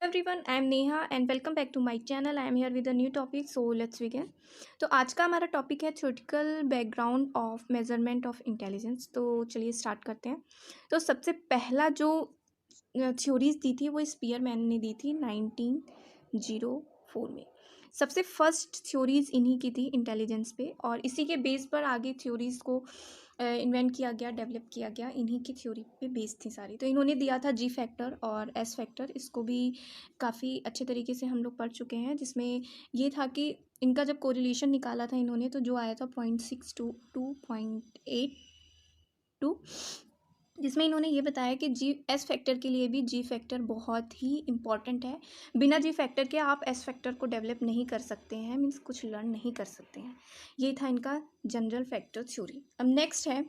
Everyone, I am Neha and welcome back to my channel. I am here with a new topic, so let's begin. तो आज का हमारा topic है theoretical background of measurement of intelligence. तो चलिए start करते हैं। तो सबसे पहला जो थ्योरीज दी थी वो स्पीयरमैन ने दी थी 1904 में। सबसे फर्स्ट थ्योरीज इन्हीं की थी इंटेलिजेंस पे, और इसी के बेस पर आगे थ्योरीज को इन्वेंट किया गया, डेवलप किया गया। इन्हीं की थ्योरी पे बेस थी सारी। तो इन्होंने दिया था जी फैक्टर और एस फैक्टर। इसको भी काफ़ी अच्छे तरीके से हम लोग पढ़ चुके हैं, जिसमें ये था कि इनका जब कोरिलेशन निकाला था इन्होंने, तो जो आया था 0.6 टू 0.82, जिसमें इन्होंने ये बताया कि जी एस फैक्टर के लिए भी जी फैक्टर बहुत ही इंपॉर्टेंट है। बिना जी फैक्टर के आप एस फैक्टर को डेवलप नहीं कर सकते हैं, मीन्स कुछ लर्न नहीं कर सकते हैं। ये था इनका जनरल फैक्टर थ्योरी। अब नेक्स्ट है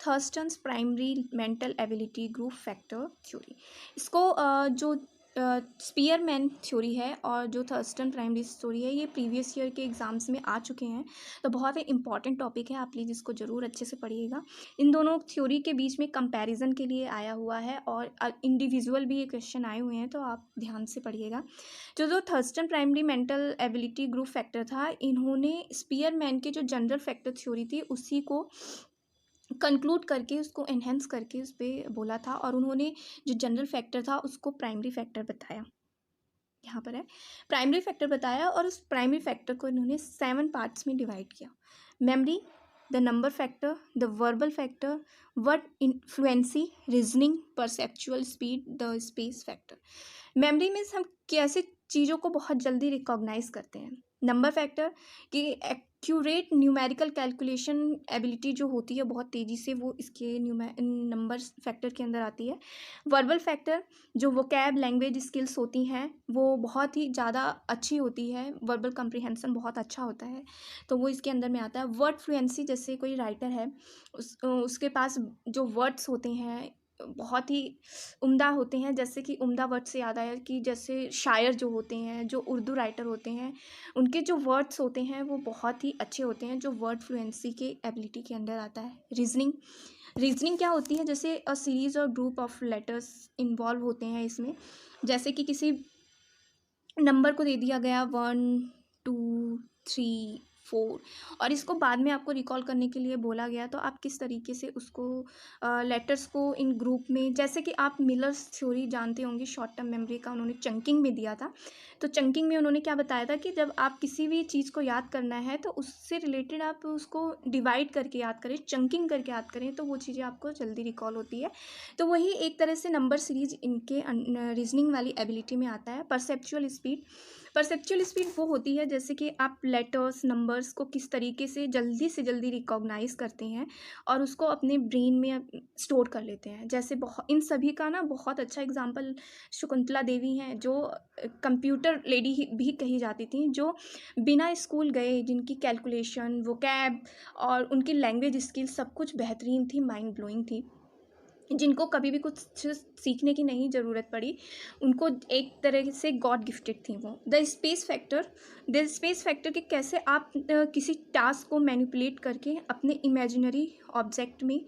Thurstone's primary mental ability group factor theory. इसको जो स्पीयरमैन थ्योरी है और जो थर्स्टन प्राइमरी थ्योरी है, ये प्रीवियस ईयर के एग्जाम्स में आ चुके हैं। तो बहुत ही इंपॉर्टेंट टॉपिक है, आप प्लीज़ इसको ज़रूर अच्छे से पढ़िएगा। इन दोनों थ्योरी के बीच में कंपैरिजन के लिए आया हुआ है, और इंडिविजुअल भी ये क्वेश्चन आए हुए हैं, तो आप ध्यान से पढ़िएगा। जो Thurston primary mental ability group factor था, इन्होंने स्पीयरमैन के जो जनरल फैक्टर थ्योरी थी उसी को कंक्लूड करके, उसको एनहेंस करके उस पर बोला था, और उन्होंने जो जनरल फैक्टर था उसको प्राइमरी फैक्टर बताया। यहाँ पर है प्राइमरी फैक्टर बताया, और उस प्राइमरी फैक्टर को इन्होंने 7 पार्ट्स में डिवाइड किया। Memory, the number factor, the verbal factor, word fluency, reasoning, perceptual speed, the space factor. Memory में हम कैसे चीज़ों को बहुत जल्दी रिकॉग्नाइज करते हैं। नंबर फैक्टर कि एक्यूरेट न्यूमेरिकल कैलकुलेशन एबिलिटी जो होती है बहुत तेज़ी से, वो इसके नंबर फैक्टर के अंदर आती है। वर्बल फैक्टर, जो वोकैब लैंग्वेज स्किल्स होती हैं वो बहुत ही ज़्यादा अच्छी होती है, वर्बल कंप्रीहेंशन बहुत अच्छा होता है, तो वो इसके अंदर में आता है। वर्ड फ्लुएंसी, जैसे कोई राइटर है उसके पास जो वर्ड्स होते हैं बहुत ही उम्दा होते हैं। जैसे कि उम्दा वर्ड से याद आया कि जैसे शायर जो होते हैं, जो उर्दू राइटर होते हैं, उनके जो वर्ड्स होते हैं वो बहुत ही अच्छे होते हैं, जो वर्ड फ्लुएंसी के एबिलिटी के अंदर आता है। रीजनिंग, रीजनिंग क्या होती है, जैसे अ सीरीज और ग्रुप ऑफ लेटर्स इन्वॉल्व होते हैं इसमें। जैसे कि किसी नंबर को दे दिया गया 1 2 3 4, और इसको बाद में आपको रिकॉल करने के लिए बोला गया, तो आप किस तरीके से उसको लेटर्स को इन ग्रुप में, जैसे कि आप मिलर्स थ्योरी जानते होंगे, शॉर्ट टर्म मेमोरी का उन्होंने चंकिंग में दिया था। तो चंकिंग में उन्होंने क्या बताया था कि जब आप किसी भी चीज़ को याद करना है तो उससे रिलेटेड आप उसको डिवाइड करके याद करें, चंकिंग करके याद करें, तो वो चीज़ें आपको जल्दी रिकॉल होती है। तो वही एक तरह से नंबर सीरीज इनके रीजनिंग वाली एबिलिटी में आता है। परसेप्चुअल स्पीड, परसेप्चुअल स्पीड वो होती है जैसे कि आप लेटर्स नंबर्स को किस तरीके से जल्दी रिकॉग्नाइज करते हैं और उसको अपने ब्रेन में स्टोर कर लेते हैं। जैसे बहुत, इन सभी का ना बहुत अच्छा एग्जांपल शकुंतला देवी हैं, जो कंप्यूटर लेडी भी कही जाती थी, जो बिना स्कूल गए, जिनकी कैलकुलेशन, वोकैब और उनकी लैंग्वेज स्किल सब कुछ बेहतरीन थी, माइंड ब्लोइंग थी, जिनको कभी भी कुछ सीखने की नहीं ज़रूरत पड़ी। उनको एक तरह से गॉड गिफ्टेड थी वो। The space factor, the space factor कि कैसे आप किसी टास्क को मैनिपुलेट करके अपने इमेजिनरी ऑब्जेक्ट में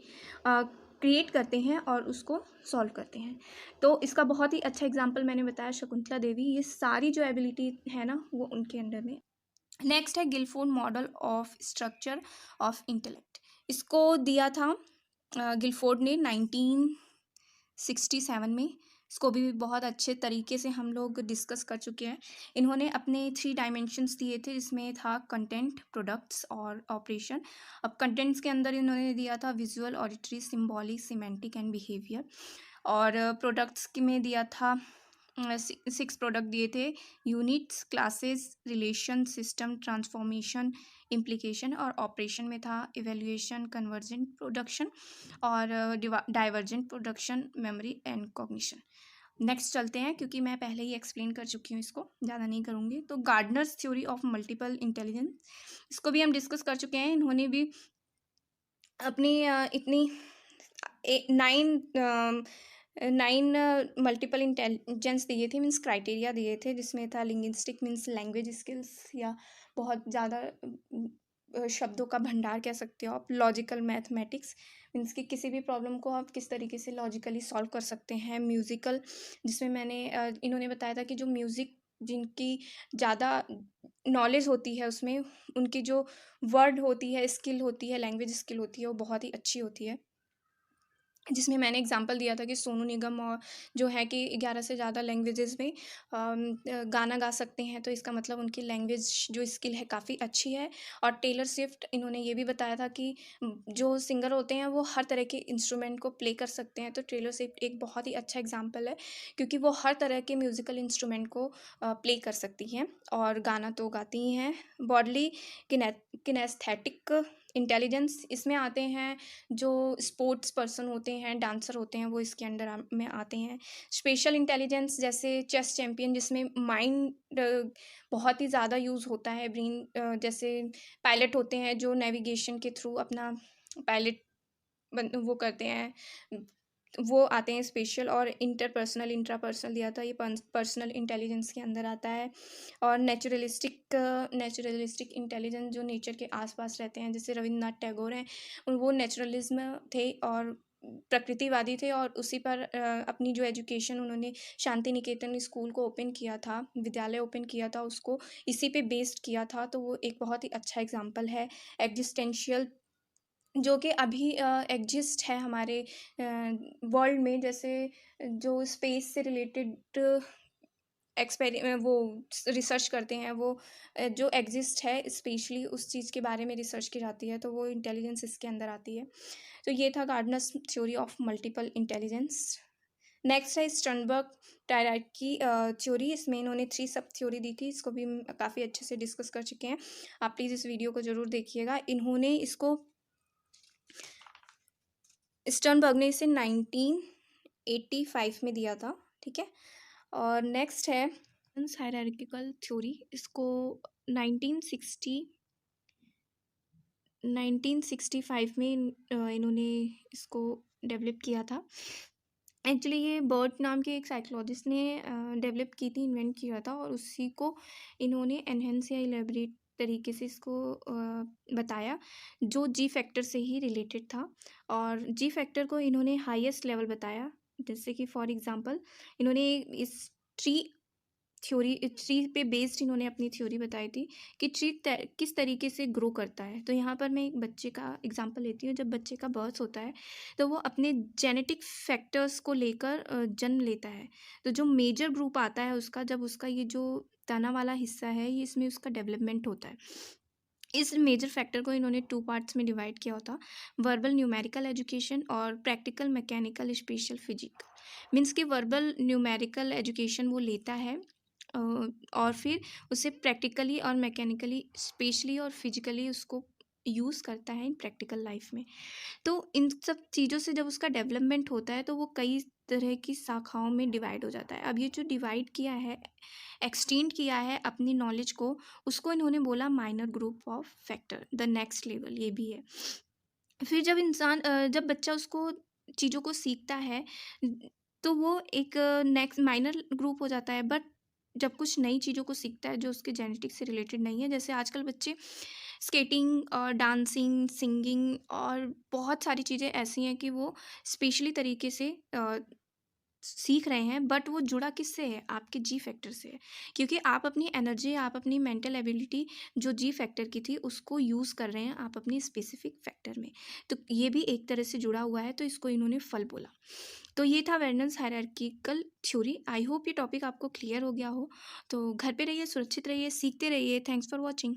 क्रिएट करते हैं और उसको सॉल्व करते हैं। तो इसका बहुत ही अच्छा एग्जांपल मैंने बताया शकुंतला देवी। ये सारी जो एबिलिटी है ना वो उनके अंडर में। नेक्स्ट है Guilford model of structure of intellect. इसको दिया था गिलफोर्ड ने 1967 में। इसको भी बहुत अच्छे तरीके से हम लोग डिस्कस कर चुके हैं। इन्होंने अपने 3 डायमेंशंस दिए थे, जिसमें था कंटेंट, प्रोडक्ट्स और ऑपरेशन। अब कंटेंट्स के अंदर इन्होंने दिया था visual, auditory, symbolic, semantic and behaviour, और प्रोडक्ट्स में दिया था 6 प्रोडक्ट दिए थे, units, classes, relation, system, transformation, implication, और ऑपरेशन में था इवेल्युएशन, कन्वर्जेंट प्रोडक्शन और divergent production, memory and cognition. Next चलते हैं, क्योंकि मैं पहले ही एक्सप्लेन कर चुकी हूँ, इसको ज़्यादा नहीं करूँगी। तो Gardner's theory of multiple intelligence, इसको भी हम डिस्कस कर चुके हैं। इन्होंने भी अपनी इतनी 9 मल्टीपल इंटेलिजेंस दिए थे, मीन्स क्राइटेरिया दिए थे, जिसमें था लिंग्विस्टिक मीन्स लैंग्वेज स्किल्स, या बहुत ज़्यादा शब्दों का भंडार कह सकते हो आप, लॉजिकल मैथमेटिक्स, मीन्स कि किसी भी प्रॉब्लम को आप किस तरीके से लॉजिकली सॉल्व कर सकते हैं। म्यूज़िकल, जिसमें मैंने इन्होंने बताया था कि जो म्यूज़िक जिनकी ज़्यादा नॉलेज होती है उसमें, उनकी जो वर्ड होती है, स्किल होती है, लैंग्वेज स्किल होती है, वो बहुत ही अच्छी होती है। जिसमें मैंने एग्जांपल दिया था कि सोनू निगम और जो है कि 11 से ज़्यादा लैंग्वेजेस में गाना गा सकते हैं, तो इसका मतलब उनकी लैंग्वेज जो स्किल है काफ़ी अच्छी है। और टेलर स्विफ्ट, इन्होंने ये भी बताया था कि जो सिंगर होते हैं वो हर तरह के इंस्ट्रूमेंट को प्ले कर सकते हैं, तो टेलर स्विफ्ट एक बहुत ही अच्छा एग्जाम्पल है, क्योंकि वो हर तरह के म्यूज़िकल इंस्ट्रूमेंट को प्ले कर सकती हैं और गाना तो गाती ही हैं। बॉडली किनेस्थेटिक इंटेलिजेंस, इसमें आते हैं जो स्पोर्ट्स पर्सन होते हैं, डांसर होते हैं, वो इसके अंडर में आते हैं। स्पेशल इंटेलिजेंस, जैसे चेस चैंपियन, जिसमें माइंड बहुत ही ज़्यादा यूज़ होता है, ब्रेन, जैसे पायलट होते हैं जो नेविगेशन के थ्रू अपना पायलट वो करते हैं, वो आते हैं स्पेशल। और इंटरपर्सनल, इंट्रापर्सनल दिया था, ये पर्सनल इंटेलिजेंस के अंदर आता है। और नेचुरलिस्टिक इंटेलिजेंस, जो नेचर के आसपास रहते हैं, जैसे रविंद्रनाथ टैगोर हैं, वो नेचुरलिज्म थे और प्रकृतिवादी थे, और उसी पर अपनी जो एजुकेशन उन्होंने शांति निकेतन स्कूल को ओपन किया था, विद्यालय ओपन किया था, उसको इसी पे बेस्ड किया था, तो वो एक बहुत ही अच्छा एग्जाम्पल है। एग्जिस्टेंशियल, जो कि अभी एग्जिस्ट है हमारे वर्ल्ड में, जैसे जो स्पेस से रिलेटेड वो रिसर्च करते हैं, वो जो एग्जिस्ट है स्पेशली उस चीज़ के बारे में रिसर्च की जाती है, तो वो इंटेलिजेंस इसके अंदर आती है। तो ये था Gardner's theory of multiple intelligence. Next है स्टर्नबर्ग टायराइड की थ्योरी, इसमें इन्होंने 3 सब थ्योरी दी थी, इसको भी काफ़ी अच्छे से डिस्कस कर चुके हैं। आप प्लीज़ इस वीडियो को ज़रूर देखिएगा। इन्होंने इसको, स्टर्नबर्ग ने इसे 1985 में दिया था, ठीक है। और नेक्स्ट है हायरार्किकल थ्योरी, इसको 1960 1965 में इन्होंने इसको डेवलप किया था। एक्चुअली ये बर्ट नाम के एक साइकोलॉजिस्ट ने डेवलप की थी, इन्वेंट किया था, और उसी को इन्होंने एनहेंस या इलेबरेट तरीके से इसको बताया, जो जी फैक्टर से ही रिलेटेड था। और जी फैक्टर को इन्होंने हाईएस्ट लेवल बताया, जैसे कि फॉर एग्जांपल इन्होंने इस ट्री ट्री पे बेस्ड इन्होंने अपनी थ्योरी बताई थी कि ट्री किस तरीके से ग्रो करता है। तो यहाँ पर मैं एक बच्चे का एग्जांपल लेती हूँ। जब बच्चे का बर्थ होता है तो वो अपने जेनेटिक फैक्टर्स को लेकर जन्म लेता है। तो जो मेजर ग्रुप आता है उसका, जब उसका ये जो तना वाला हिस्सा है, ये इसमें उसका डेवलपमेंट होता है। इस मेजर फैक्टर को इन्होंने 2 पार्ट्स में डिवाइड किया होता, वर्बल न्यूमेरिकल एजुकेशन और practical mechanical special physical. Means कि वर्बल न्यूमेरिकल एजुकेशन वो लेता है, और फिर उसे प्रैक्टिकली और मैकेनिकली, स्पेशली और फिजिकली उसको यूज़ करता है इन प्रैक्टिकल लाइफ में। तो इन सब चीज़ों से जब उसका डेवलपमेंट होता है तो वो कई तरह की शाखाओं में डिवाइड हो जाता है। अब ये जो डिवाइड किया है, एक्सटेंड किया है अपनी नॉलेज को, उसको इन्होंने बोला minor group of factor, the next level ये भी है। फिर जब बच्चा उसको चीज़ों को सीखता है, तो वो एक नेक्स्ट माइनर ग्रुप हो जाता है। बट जब कुछ नई चीज़ों को सीखता है जो उसके जेनेटिक्स से रिलेटेड नहीं है, जैसे आजकल बच्चे स्केटिंग और डांसिंग, सिंगिंग और बहुत सारी चीज़ें ऐसी हैं कि वो स्पेशली तरीके से सीख रहे हैं, बट वो जुड़ा किससे है? आपके जी फैक्टर से है, क्योंकि आप अपनी एनर्जी, आप अपनी मेंटल एबिलिटी जो जी फैक्टर की थी उसको यूज़ कर रहे हैं आप अपनी स्पेसिफिक फैक्टर में। तो ये भी एक तरह से जुड़ा हुआ है, तो इसको इन्होंने फल बोला। तो ये था वेर्नन्स हायरार्किकल थ्योरी। आई होप ये टॉपिक आपको क्लियर हो गया हो। तो घर पे रहिए, सुरक्षित रहिए, सीखते रहिए। Thanks for watching.